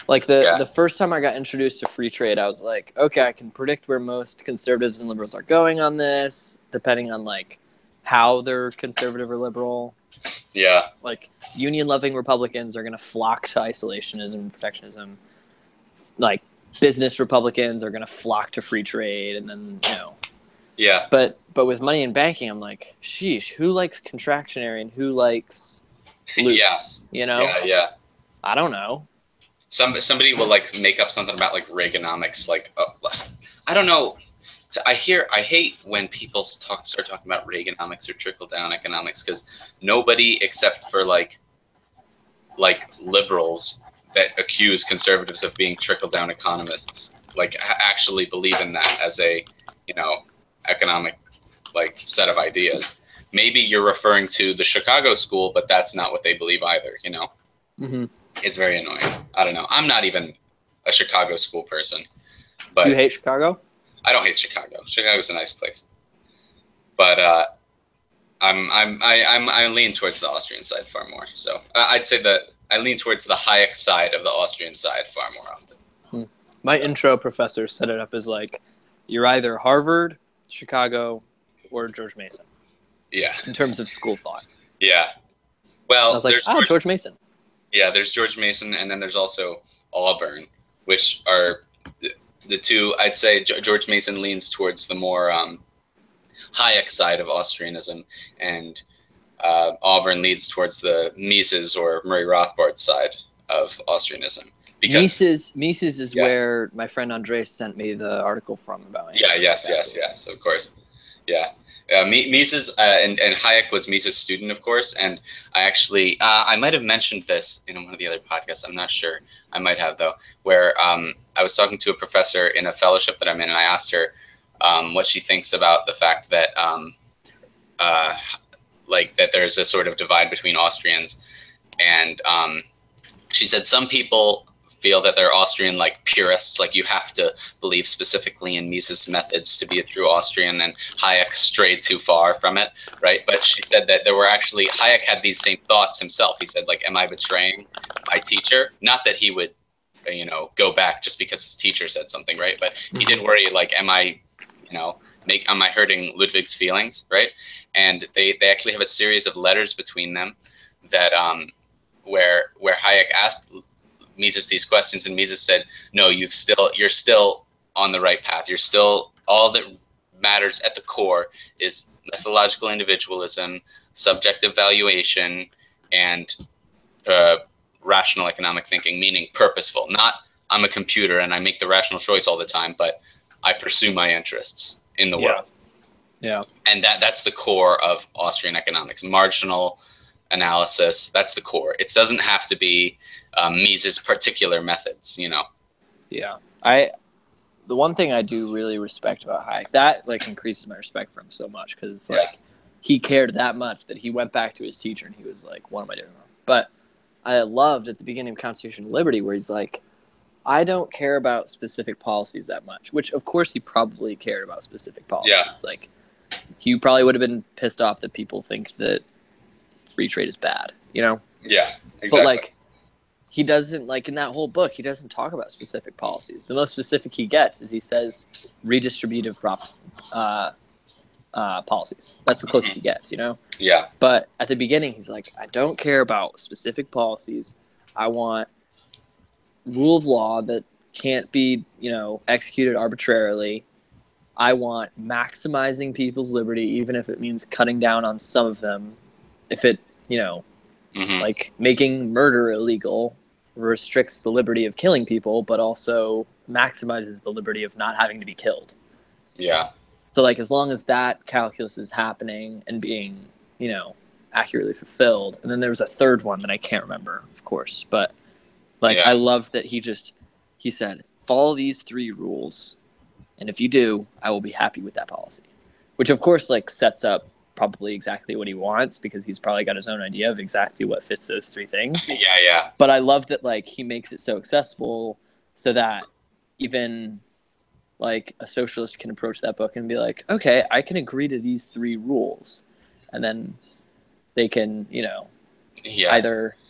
Like the first time I got introduced to free trade, I was like, okay, I can predict where most conservatives and liberals are going on this, depending on like how they're conservative or liberal. Yeah. Like union-loving Republicans are going to flock to isolationism and protectionism. Like business Republicans are going to flock to free trade, and then Yeah. But with money in banking, I'm like, sheesh, who likes contractionary and who likes loose? Yeah. I don't know. Somebody will like make up something about like Reaganomics. Like, I don't know. I hate when people start talking about Reaganomics or trickle down economics, because nobody except for like liberals that accuse conservatives of being trickle down economists like actually believe in that as a economic like set of ideas. Maybe you're referring to the Chicago school, but that's not what they believe either. Mm-hmm. It's very annoying. I don't know. I'm not even a Chicago school person. But do you hate Chicago? I don't hate Chicago. Chicago's a nice place. But I lean towards the Austrian side far more. So I'd say that I lean towards the Hayek side of the Austrian side far more often. My intro professor set it up as like, you're either Harvard, Chicago, or George Mason. Yeah. In terms of school thought. Yeah. Well, I was like, George Mason. Yeah, there's George Mason, and then there's also Auburn, which are the two. I'd say George Mason leans towards the more Hayek side of Austrianism, and Auburn leads towards the Mises or Murray Rothbard side of Austrianism. because Mises is yeah. where my friend Andres sent me the article from about Yeah, yes, of course. Yeah. Mises and Hayek was Mises' student, of course. And I actually, I might have mentioned this in one of the other podcasts. I'm not sure. I might have, though, where I was talking to a professor in a fellowship that I'm in, and I asked her what she thinks about the fact that, that there's a sort of divide between Austrians. And she said some people feel that they're Austrian like purists, like you have to believe specifically in Mises' methods to be a true Austrian, and Hayek strayed too far from it, right? But she said that there were actually, Hayek had these same thoughts himself. He said, like, am I betraying my teacher? Not that he would, go back just because his teacher said something, right? But he did worry, like, am I hurting Ludwig's feelings, right? And they actually have a series of letters between them that where Hayek asked Mises these questions, and Mises said, "No, you're still on the right path. You're still, all that matters at the core is methodological individualism, subjective valuation, and rational economic thinking, meaning purposeful. Not I'm a computer and I make the rational choice all the time, but I pursue my interests in the world." Yeah. And that's the core of Austrian economics. Marginal analysis, that's the core. It doesn't have to be Mises' particular methods, Yeah. The one thing I do really respect about Hayek, that like increases my respect for him so much, because like he cared that much that he went back to his teacher and he was like, what am I doing wrong? But I loved at the beginning of Constitution of Liberty where he's like, I don't care about specific policies that much, which of course he probably cared about specific policies. Yeah. Like he probably would have been pissed off that people think that free trade is bad, Yeah, exactly. But like he doesn't, like in that whole book, he doesn't talk about specific policies. The most specific he gets is he says redistributive policies. That's the closest he gets, Yeah. But at the beginning, he's like, I don't care about specific policies. I want rule of law that can't be, executed arbitrarily. I want maximizing people's liberty, even if it means cutting down on some of them. If it, like making murder illegal restricts the liberty of killing people, but also maximizes the liberty of not having to be killed. Yeah. So like as long as that calculus is happening and being, accurately fulfilled. And then there was a third one that I can't remember, of course. But like I loved that he said, follow these 3 rules. And if you do, I will be happy with that policy. Which of course like sets up probably exactly what he wants, because he's probably got his own idea of exactly what fits those 3 things. Yeah. But I love that like he makes it so accessible so that even like a socialist can approach that book and be like, okay, I can agree to these 3 rules. And then they can,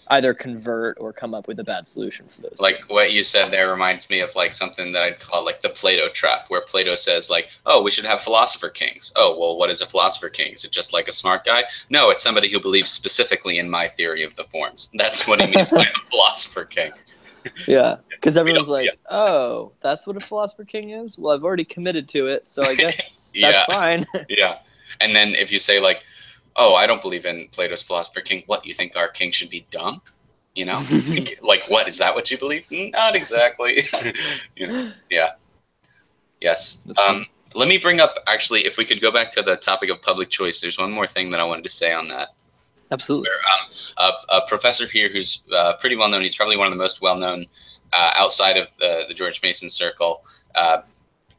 either convert or come up with a bad solution for those. Like what you said there reminds me of like something that I'd call like the Plato trap, where Plato says like, oh, we should have philosopher kings. Oh, well, what is a philosopher king? Is it just like a smart guy? No, it's somebody who believes specifically in my theory of the forms. That's what he means by a philosopher king. Yeah, because everyone's like, oh, that's what a philosopher king is? Well, I've already committed to it, so I guess that's fine. Yeah. And then if you say like, oh, I don't believe in Plato's philosopher king. What, you think our king should be dumb? Like, what, is that what you believe? Not exactly. Yeah. Yes. Let me bring up, actually, if we could go back to the topic of public choice, there's one more thing that I wanted to say on that. Absolutely. Where, a professor here who's pretty well known, he's probably one of the most well known outside of the George Mason circle,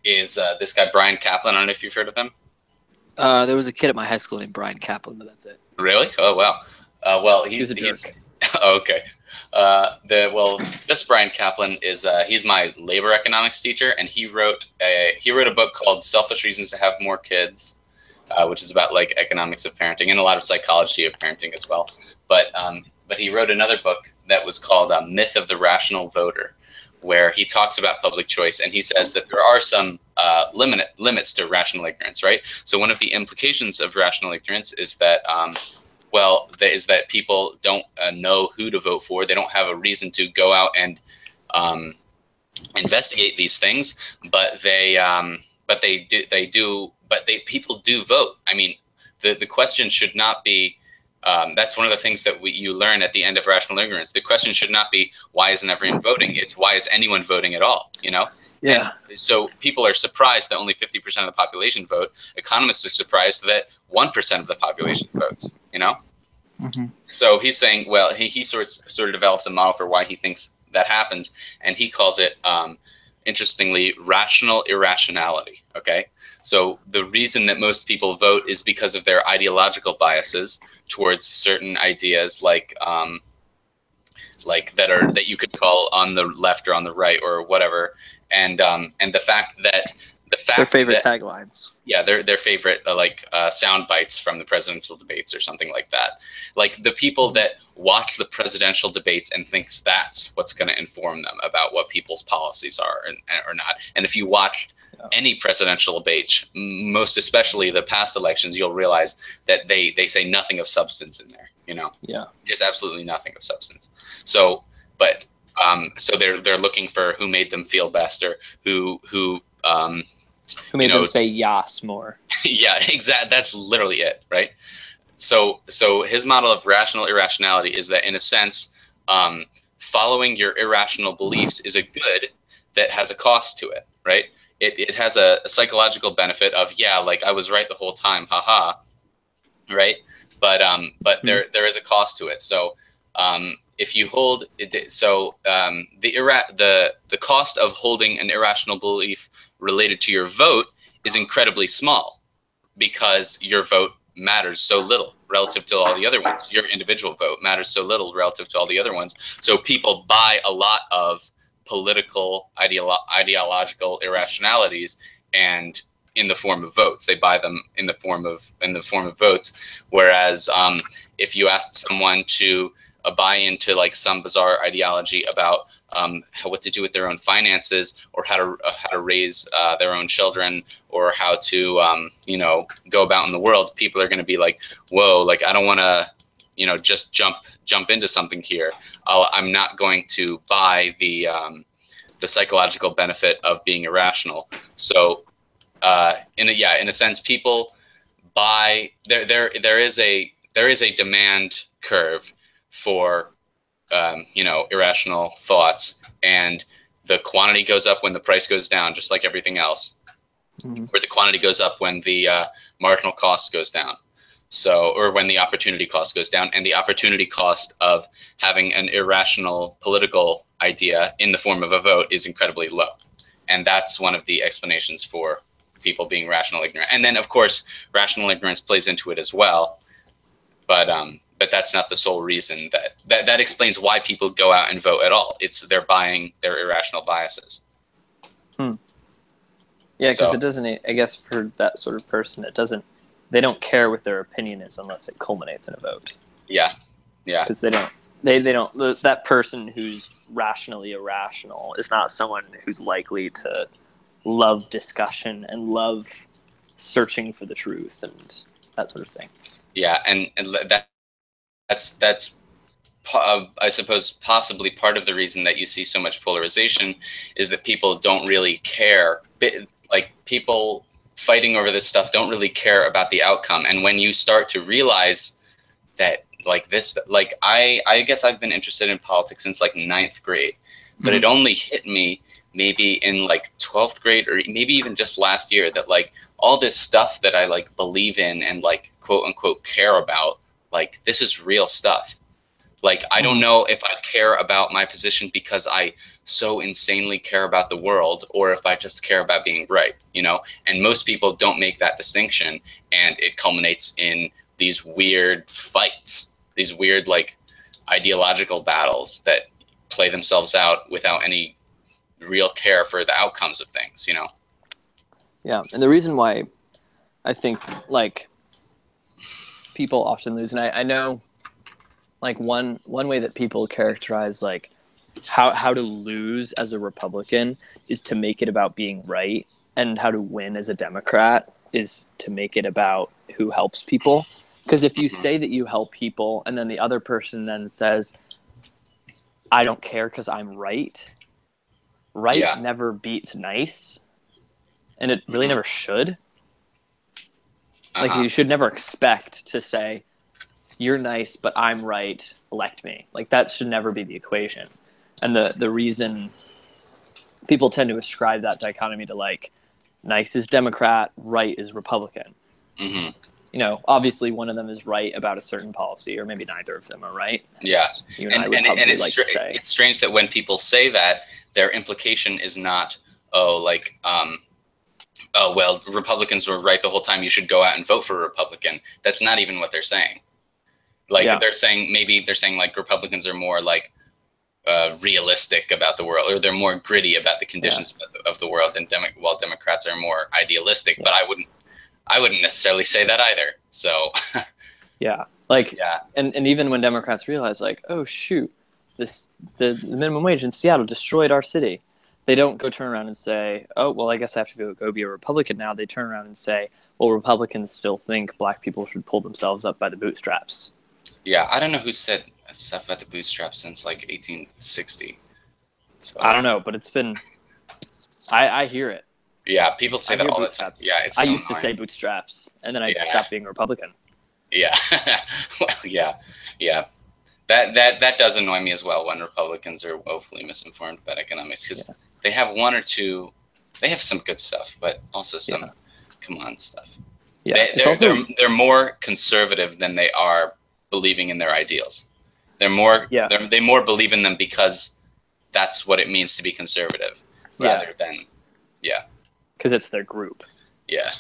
is this guy, Brian Kaplan. I don't know if you've heard of him. There was a kid at my high school named Brian Kaplan, but that's it. Really? Oh, wow. Well, he's a jerk. Okay. This Brian Kaplan is he's my labor economics teacher, and he wrote a book called Selfish Reasons to Have More Kids, which is about like economics of parenting and a lot of psychology of parenting as well. But he wrote another book that was called Myth of the Rational Voter, where he talks about public choice, and he says that there are some limits to rational ignorance, right? So one of the implications of rational ignorance is that that people don't know who to vote for. They don't have a reason to go out and investigate these things, but people do vote. I mean, the question should not be That's one of the things that you learn at the end of rational ignorance. The question should not be, why isn't everyone voting? It's, why is anyone voting at all? Yeah. And so people are surprised that only 50% of the population vote. Economists are surprised that 1% of the population votes. Mm-hmm. So he's saying, well, he sort of develops a model for why he thinks that happens, and he calls it, interestingly, rational irrationality. Okay, so the reason that most people vote is because of their ideological biases towards certain ideas, like that you could call on the left or on the right or whatever, and the fact that Their favorite taglines. Yeah, their favorite sound bites from the presidential debates or something like that. Like the people that watch the presidential debates and thinks that's what's going to inform them about what people's policies are or not. And if you watch any presidential debate, most especially the past elections, you'll realize that they say nothing of substance in there. Yeah. Just absolutely nothing of substance. So, but so they're looking for who made them feel best, or who made them say yas more. Yeah, exactly. That's literally it, right? So his model of rational irrationality is that, in a sense, following your irrational beliefs is a good that has a cost to it, right? It has a psychological benefit of, yeah, like I was right the whole time, haha, right? But there is a cost to it. So if you hold it, so the cost of holding an irrational belief related to your vote is incredibly small, because your vote matters so little relative to all the other ones. Your individual vote matters so little relative to all the other ones. So people buy a lot of political ideological irrationalities, and in the form of votes, they buy them in the form of votes. Whereas if you ask someone to buy into like some bizarre ideology about what to do with their own finances, or how to raise their own children, or how to go about in the world, people are going to be like, whoa, like I don't want to just jump into something here. I'm not going to buy the psychological benefit of being irrational. So in a sense, people buy, there is a demand curve for irrational thoughts, and the quantity goes up when the price goes down, just like everything else. Or the quantity goes up when the marginal cost goes down. So, or when the opportunity cost goes down, and the opportunity cost of having an irrational political idea in the form of a vote is incredibly low. And that's one of the explanations for people being rational ignorant. And then, of course, rational ignorance plays into it as well. But that's not the sole reason. That explains why people go out and vote at all. It's they're buying their irrational biases. Yeah, because it doesn't. I guess for that sort of person, it doesn't. They don't care what their opinion is unless it culminates in a vote. Yeah. Because they don't. They don't. That person who's rationally irrational is not someone who's likely to love discussion and love searching for the truth and that sort of thing. Yeah, and that's I suppose possibly part of the reason that you see so much polarization is that people don't really care. Like people fighting over this stuff don't really care about the outcome. And when you start to realize that like this, like I guess I've been interested in politics since like 9th grade, but it only hit me maybe in like 12th grade, or maybe even just last year, that like all this stuff that I like believe in and like quote unquote care about, like this is real stuff. Like I don't know if I care about my position because I so insanely care about the world, or if I just care about being right, and most people don't make that distinction, and it culminates in these weird fights, these weird like ideological battles that play themselves out without any real care for the outcomes of things. Yeah, and the reason why I think like people often lose, and I know like one way that people characterize like how to lose as a Republican is to make it about being right, and how to win as a Democrat is to make it about who helps people. Because if you say that you help people, and then the other person then says, I don't care because I'm right, never beats nice, and it really never should. Like you should never expect to say, you're nice, but I'm right, elect me. Like, that should never be the equation. And the reason people tend to ascribe that dichotomy to, like, nice is Democrat, right is Republican. Mm-hmm. You know, obviously one of them is right about a certain policy, or maybe neither of them are right. Yeah. You and I would probably like to say. It's strange that when people say that, their implication is not, oh, like, oh, well, Republicans were right the whole time, you should go out and vote for a Republican. That's not even what they're saying. Like, they're saying, like, Republicans are more, like, realistic about the world, or they're more gritty about the conditions of the world, and while Democrats are more idealistic. But I wouldn't necessarily say that either. So and even when Democrats realize, like, oh shoot, the minimum wage in Seattle destroyed our city, they don't go turn around and say, oh well, I guess I have to go be a Republican now. They turn around and say, well, Republicans still think black people should pull themselves up by the bootstraps. Yeah, I don't know who said stuff about the bootstraps since like 1860. So I don't know, but it's been. I hear it. Yeah, people say that all the time. Yeah, it's so I used to say bootstraps, and then I stopped being a Republican. Yeah, well, yeah. That does annoy me as well when Republicans are woefully misinformed about economics, because they have one or two. They have some good stuff, but also some come on stuff. Yeah, they're more conservative than they are believing in their ideals. They're more they more believe in them because that's what it means to be conservative, rather than because it's their group. Yeah,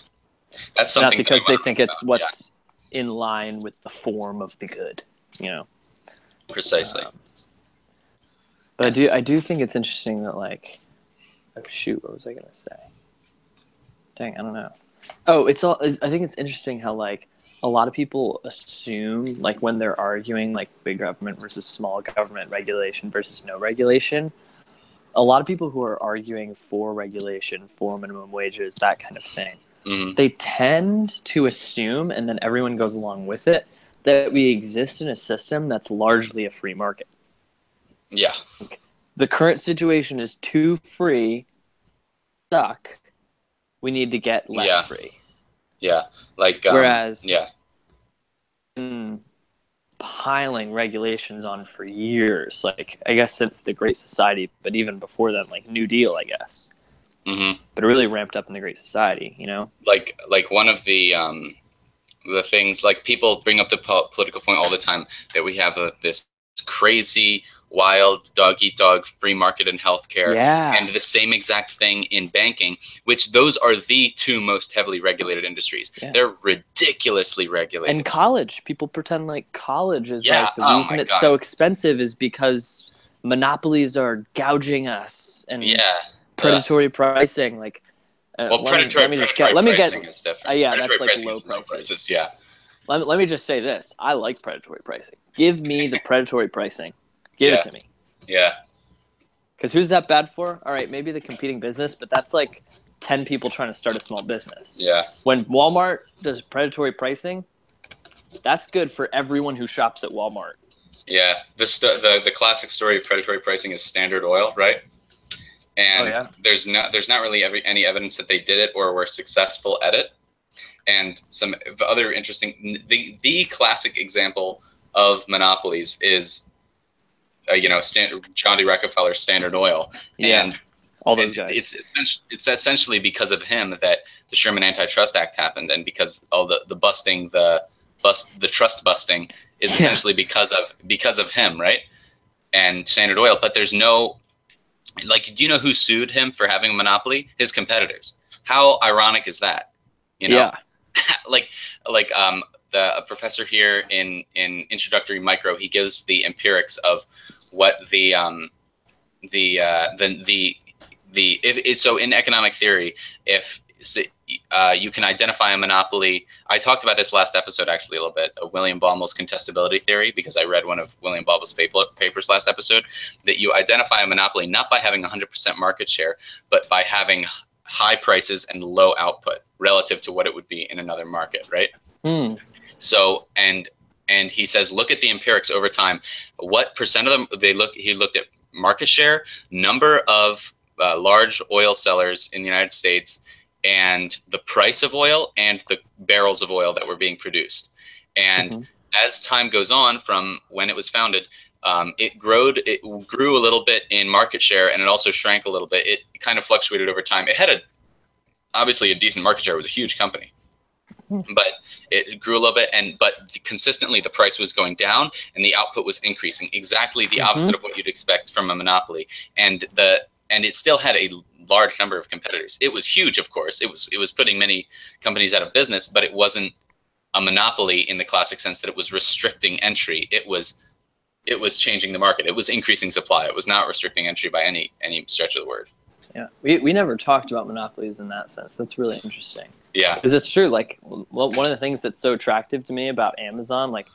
that's something. Not because they think it's what's in line with the form of the good, you know. Precisely. But I do think it's interesting that, like, oh shoot, what was I gonna say? Dang, I don't know. Oh, I think it's interesting how, like, a lot of people assume, like, when they're arguing, like, big government versus small government, regulation versus no regulation, a lot of people who are arguing for regulation, for minimum wages, that kind of thing, they tend to assume, and then everyone goes along with it, that we exist in a system that's largely a free market. Yeah. Like, the current situation is too free, stuck. We need to get less free. Yeah, like whereas piling regulations on for years, like, I guess since the Great Society, but even before then, like New Deal, I guess. Mm-hmm. But it really ramped up in the Great Society, you know. Like one of the things, like, people bring up the political point all the time that we have this crazy, wild, dog-eat-dog free market in healthcare, and the same exact thing in banking, which those are the two most heavily regulated industries. They're ridiculously regulated. And college, people pretend like college is like the reason it's so expensive is because monopolies are gouging us and predatory pricing. Like, predatory pricing is different. That's like low prices. Yeah. Let me just say this: I like predatory pricing. Give me the predatory pricing. Give it to me. Yeah. Because who's that bad for? All right, maybe the competing business, but that's like 10 people trying to start a small business. Yeah. When Walmart does predatory pricing, that's good for everyone who shops at Walmart. Yeah. The classic story of predatory pricing is Standard Oil, right? And there's not really any evidence that they did it or were successful at it. And some other interesting, the classic example of monopolies is, John D. Rockefeller's Standard Oil. And all those guys. It's essentially because of him that the Sherman Antitrust Act happened, and because all the busting, the trust busting is essentially because of him, right? And Standard Oil. But there's no, like, do you know who sued him for having a monopoly? His competitors. How ironic is that? You know? Yeah. A professor here in introductory micro, he gives the empirics of what so in economic theory, if you can identify a monopoly. I talked about this last episode, actually, a little bit, of William Baumel's contestability theory, because I read one of William Baumel's papers last episode, that you identify a monopoly not by having 100% market share, but by having high prices and low output relative to what it would be in another market, right? So, and he says, look at the empirics over time. What percent of them he looked at market share, number of large oil sellers in the United States, and the price of oil and the barrels of oil that were being produced. And as time goes on from when it was founded, it grew a little bit in market share, and it also shrank a little bit. It kind of fluctuated over time. It had obviously a decent market share. It was a huge company, but it grew a little bit, but consistently the price was going down and the output was increasing. Exactly the opposite of what you'd expect from a monopoly. And it still had a large number of competitors. It was huge, of course. It was putting many companies out of business, but it wasn't a monopoly in the classic sense that it was restricting entry. It was changing the market. It was increasing supply. It was not restricting entry by any stretch of the word. Yeah, we never talked about monopolies in that sense. That's really interesting. Yeah, because it's true. Like, one of the things that's so attractive to me about Amazon, like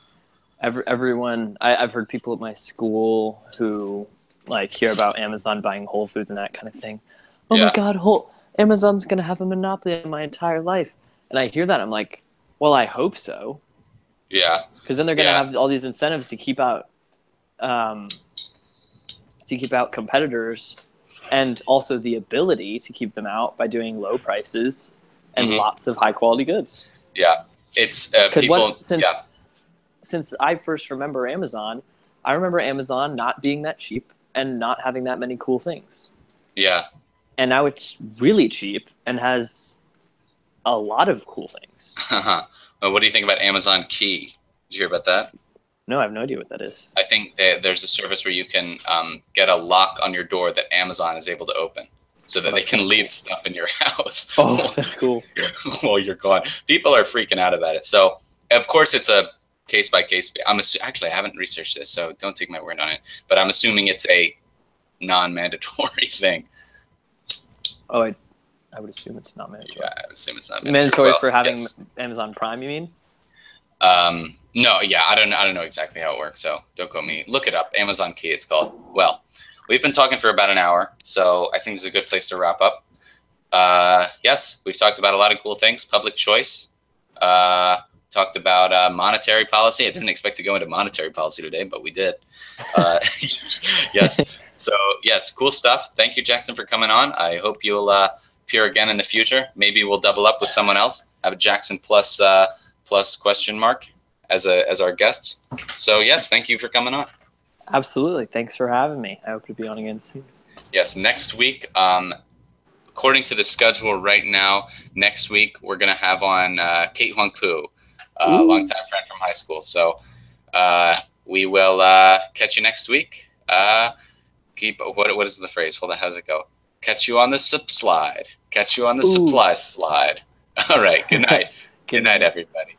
everyone, I've heard people at my school who like hear about Amazon buying Whole Foods and that kind of thing. Oh my God, Amazon's gonna have a monopoly on my entire life, and I hear that, I'm like, well, I hope so. Yeah, because then they're gonna have all these incentives to keep out competitors, and also the ability to keep them out by doing low prices and lots of high quality goods. Yeah, it's people. Since I first remember Amazon, I remember Amazon not being that cheap and not having that many cool things. Yeah, and now it's really cheap and has a lot of cool things. Well, what do you think about Amazon Key? Did you hear about that? No, I have no idea what that is. I think there's a service where you can get a lock on your door that Amazon is able to open, so that they can leave stuff in your house. Oh, that's cool. While you're gone. People are freaking out about it. So, of course, it's a case-by-case. Actually, I haven't researched this, so don't take my word on it. But I'm assuming it's a non-mandatory thing. Oh, I would assume it's not mandatory. Yeah, I would assume it's not mandatory. For having Amazon Prime, you mean? No, yeah, I don't know exactly how it works, so don't quote me. Look it up. Amazon Key, it's called. Well, we've been talking for about an hour, so I think it's a good place to wrap up. Yes, we've talked about a lot of cool things. Public choice. Talked about monetary policy. I didn't expect to go into monetary policy today, but we did. Yes. So, yes, cool stuff. Thank you, Jackson, for coming on. I hope you'll appear again in the future. Maybe we'll double up with someone else. Have a Jackson plus question mark as our guests. So, yes, thank you for coming on. Absolutely. Thanks for having me. I hope to be on again soon. Yes, next week, according to the schedule right now, next week we're going to have on Kate Huang Pu, a longtime friend from high school. So we will catch you next week. What is the phrase? Hold on, how does it go? Catch you on the slide. Catch you on the supply slide. All right, good night. Good night, everybody.